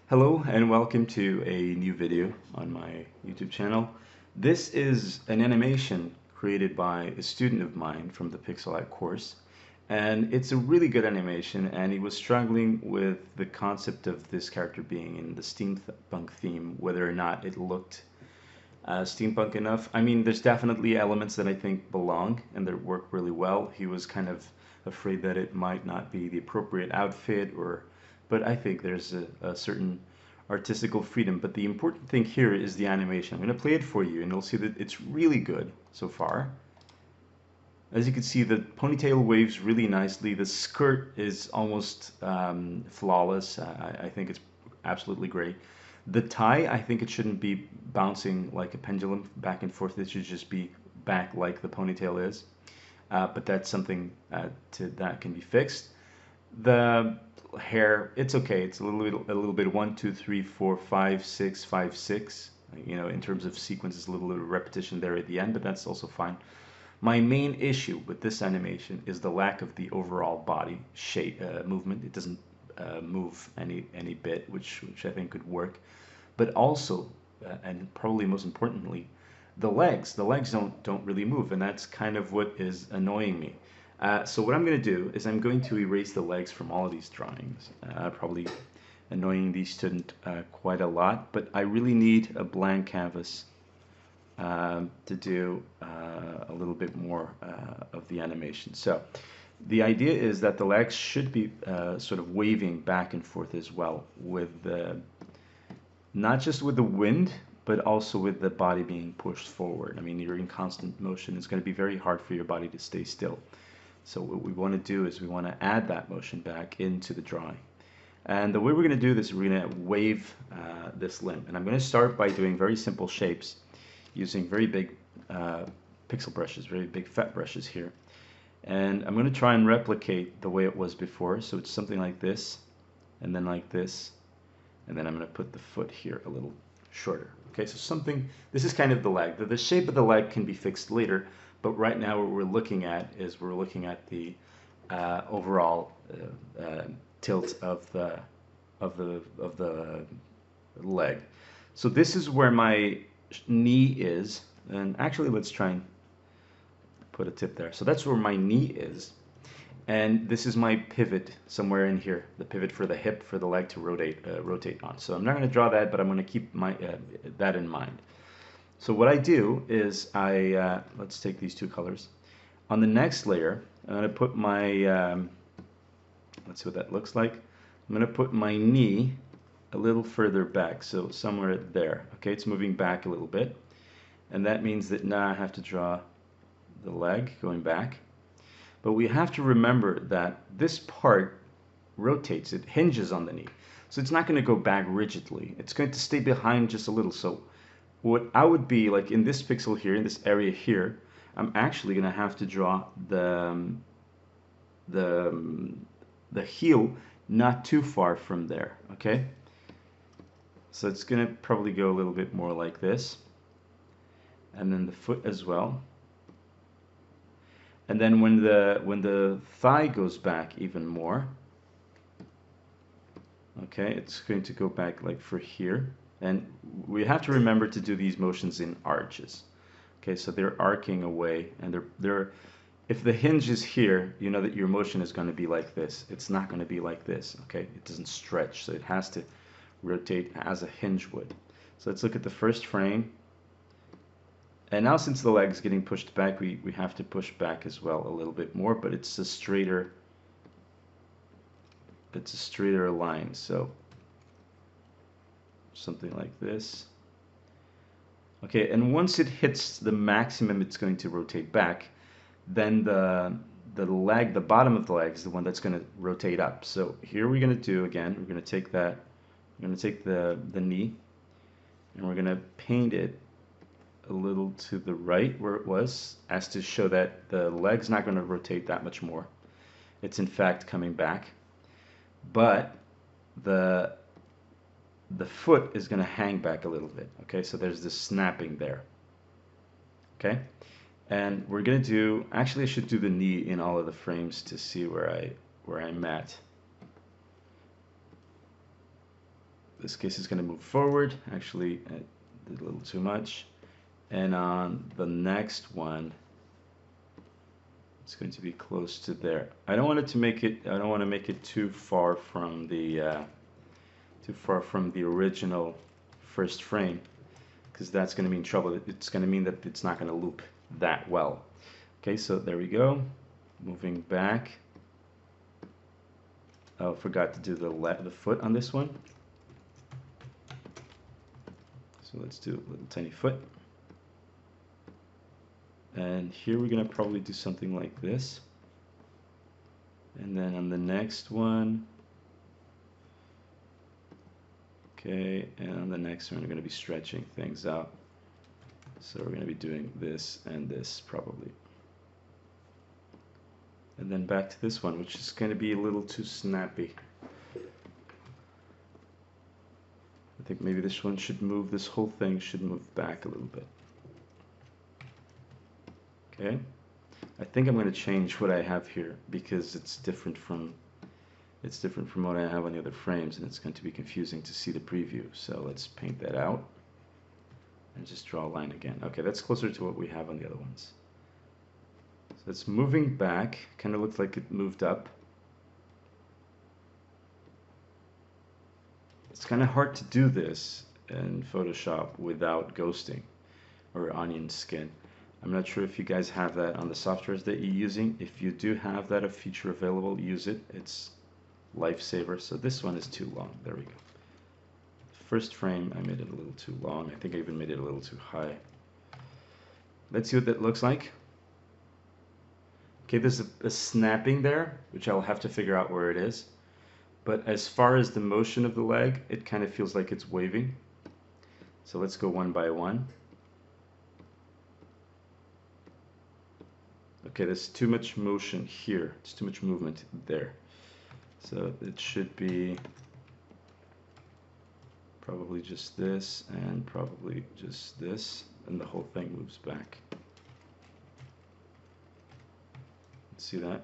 Hello and welcome to a new video on my YouTube channel. This is an animation created by a student of mine from the Pixel Art course, and it's a really good animation, and he was struggling with the concept of this character being in the steampunk theme, whether or not it looked steampunk enough. I mean, there's definitely elements that I think belong and that work really well. He was kind of afraid that it might not be the appropriate outfit, but I think there's a certain artistical freedom. But the important thing here is the animation. I'm going to play it for you, and you'll see that it's really good so far. As you can see, the ponytail waves really nicely. The skirt is almost flawless. I think it's absolutely great. The tie, I think it shouldn't be bouncing like a pendulum back and forth. It should just be back like the ponytail is. But that's something that can be fixed. The hair, it's okay. It's a little bit 1, 2, 3, 4, 5, 6, 5, 6. You know, in terms of sequence, it's a little bit of repetition there at the end, but that's also fine. My main issue with this animation is the lack of the overall body shape movement. It doesn't move any bit, which I think could work. But also, and probably most importantly, the legs. The legs don't really move, and that's kind of what is annoying me. So what I'm going to do is I'm going to erase the legs from all of these drawings. Probably annoying the student quite a lot, but I really need a blank canvas to do a little bit more of the animation. So the idea is that the legs should be sort of waving back and forth as well, with the, not just with the wind, but also with the body being pushed forward. I mean, you're in constant motion. It's going to be very hard for your body to stay still. So what we want to do is we want to add that motion back into the drawing. And the way we're going to do this, we're going to wave this limb. And I'm going to start by doing very simple shapes using very big pixel brushes, very big fat brushes here. And I'm going to try and replicate the way it was before. So it's something like this, and then like this, and then I'm going to put the foot here a little shorter. Okay, so something, this is kind of the leg. The shape of the leg can be fixed later, but right now what we're looking at is we're looking at the overall tilt of the leg. So this is where my knee is, and actually let's try and put a tip there. So that's where my knee is, and this is my pivot somewhere in here, the pivot for the hip for the leg to rotate on. So I'm not going to draw that, but I'm going to keep that in mind. So what I do is let's take these two colors. On the next layer, I'm going to put my let's see what that looks like. I'm going to put my knee a little further back, so somewhere there. Okay, it's moving back a little bit, and that means that now I have to draw the leg going back. But we have to remember that this part rotates, it hinges on the knee. So it's not going to go back rigidly. It's going to stay behind just a little. So what I would be like in this pixel here, in this area here, I'm actually going to have to draw the heel not too far from there, okay? So it's going to probably go a little bit more like this. And then the foot as well. And then when the thigh goes back even more, okay, it's going to go back like for here. And we have to remember to do these motions in arches. Okay, so they're arcing away, and they're if the hinge is here, you know that your motion is going to be like this. It's not going to be like this, okay? It doesn't stretch, so it has to rotate as a hinge would. So let's look at the first frame. And now since the leg's getting pushed back, we have to push back as well a little bit more, but it's a straighter line. So something like this. Okay, and once it hits the maximum it's going to rotate back, then the leg, the bottom of the leg is the one that's going to rotate up. So here we're going to do again, we're going to take that, we're going to take the knee, and we're going to paint it a little to the right where it was, as to show that the leg's not going to rotate that much more. It's in fact coming back, but the foot is going to hang back a little bit. Okay, so there's this snapping there. Okay, and we're going to do, actually I should do the knee in all of the frames to see where I'm at. this case is going to move forward. Actually, I did a little too much. And on the next one, it's going to be close to there. I don't want to make it too far from the original first frame, because that's going to mean trouble. It's going to mean that it's not going to loop that well. Okay, so there we go. Moving back. Oh, forgot to do the foot on this one. So let's do a little tiny foot. And here we're going to probably do something like this. And then on the next one, okay, and on the next one we're going to be stretching things out. So we're going to be doing this and this probably. And then back to this one, which is going to be a little too snappy. I think maybe this one should move, this whole thing should move back a little bit. Okay, I think I'm going to change what I have here because it's different from what I have on the other frames, and it's going to be confusing to see the preview. So let's paint that out and just draw a line again. Okay, that's closer to what we have on the other ones. So it's moving back, kind of looks like it moved up. It's kind of hard to do this in Photoshop without ghosting or onion skin. I'm not sure if you guys have that on the softwares that you're using. If you do have that a feature available, use it. It's lifesaver. So this one is too long. There we go. First frame, I made it a little too long. I think I even made it a little too high. Let's see what that looks like. Okay, there's a snapping there, which I'll have to figure out where it is. But as far as the motion of the leg, it kind of feels like it's waving. So let's go one by one. Okay, there's too much motion here. It's too much movement there. So it should be probably just this and probably just this, and the whole thing moves back. See that?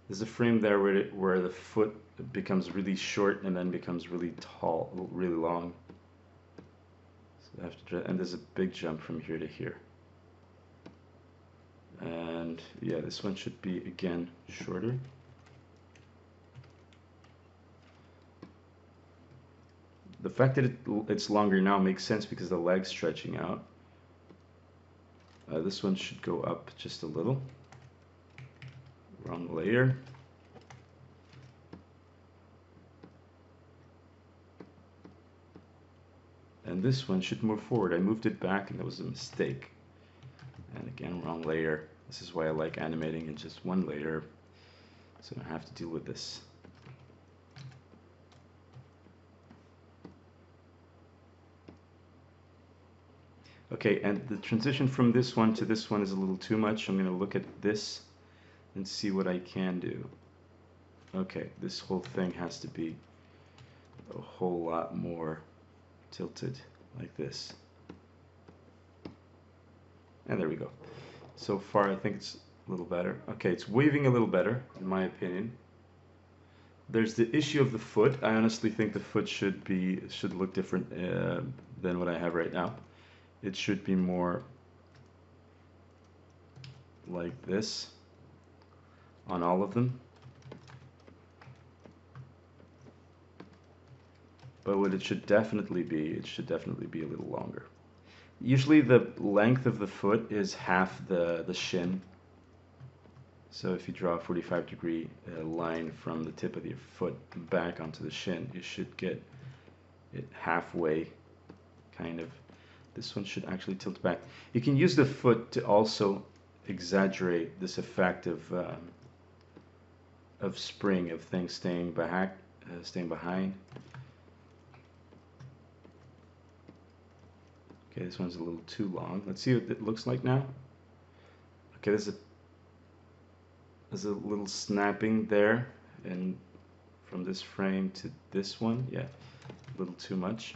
There's a frame there where the foot becomes really short and then becomes really tall, really long. So I have to, and there's a big jump from here to here. And yeah, this one should be again shorter. The fact that it's longer now makes sense because the leg's stretching out. This one should go up just a little. Wrong layer. And this one should move forward. I moved it back and that was a mistake. And again, wrong layer. This is why I like animating in just one layer, so I don't have to deal with this. Okay, and the transition from this one to this one is a little too much. I'm going to look at this and see what I can do. Okay, this whole thing has to be a whole lot more tilted like this. And there we go. So far I think it's a little better. Okay, it's waving a little better in my opinion. There's the issue of the foot. I honestly think the foot should look different than what I have right now. It should be more like this on all of them. But what it should definitely be a little longer. Usually the length of the foot is half the shin. So if you draw a 45-degree line from the tip of your foot back onto the shin, you should get it halfway, kind of. This one should actually tilt back. You can use the foot to also exaggerate this effect of spring, of things staying behind. Okay, this one's a little too long. Let's see what it looks like now. Okay, there's a little snapping there, and from this frame to this one, yeah, a little too much.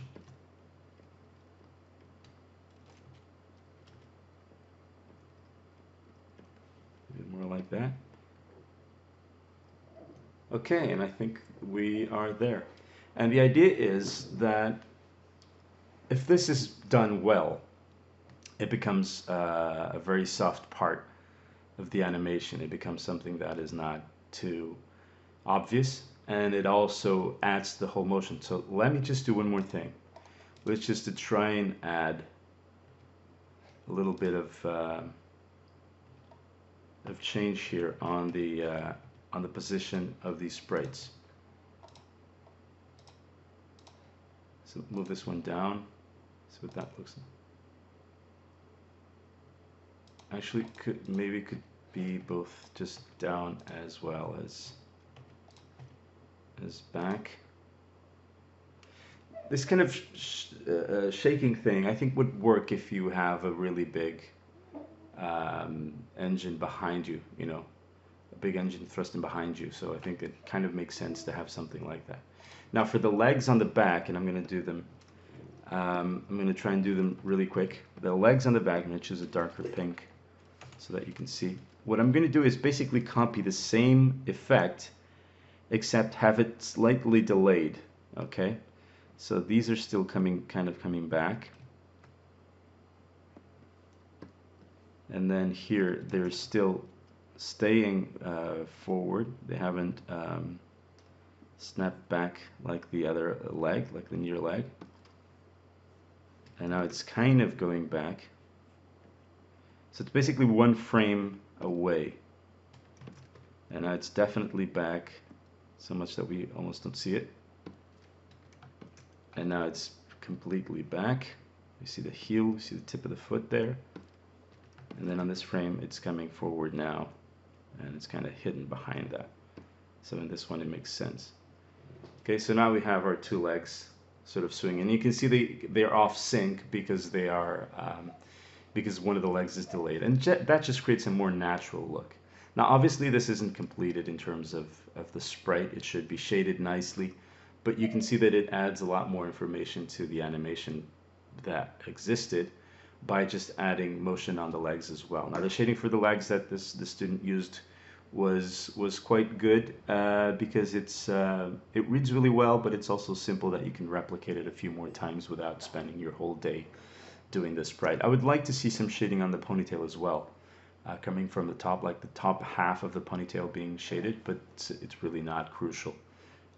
Maybe more like that. Okay, and I think we are there. And the idea is that if this is done well, it becomes a very soft part of the animation. It becomes something that is not too obvious, and it also adds to the whole motion. So let me just do one more thing, which is to try and add a little bit of change here on the position of these sprites. So move this one down. See what that looks like. Actually, could be both just down as well as back. This kind of shaking thing, I think, would work if you have a really big engine behind you, you know, a big engine thrusting behind you. So I think it kind of makes sense to have something like that. Now for the legs on the back, and I'm going to do them, I'm going to try and do them really quick. The legs on the back, I'm going to choose a darker pink so that you can see. What I'm going to do is basically copy the same effect, except have it slightly delayed, okay? So these are still kind of coming back. And then here, they're still staying forward. They haven't snapped back like the other leg, like the near leg. And now it's kind of going back. So it's basically one frame away. And now it's definitely back so much that we almost don't see it. And now it's completely back. You see the heel, you see the tip of the foot there. And then on this frame, it's coming forward now. And it's kind of hidden behind that. So in this one, it makes sense. Okay, so now we have our two legs sort of swinging. And you can see they're off sync because they are because one of the legs is delayed. And that just creates a more natural look. Now, obviously, this isn't completed in terms of the sprite. It should be shaded nicely. But you can see that it adds a lot more information to the animation that existed by just adding motion on the legs as well. Now the shading for the legs that the student used was quite good because it reads really well, but it's also simple that you can replicate it a few more times without spending your whole day doing the sprite. I would like to see some shading on the ponytail as well, coming from the top, like the top half of the ponytail being shaded, but it's really not crucial.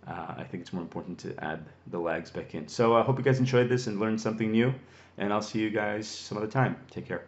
I think it's more important to add the legs back in. So I hope you guys enjoyed this and learned something new, and I'll see you guys some other time. Take care.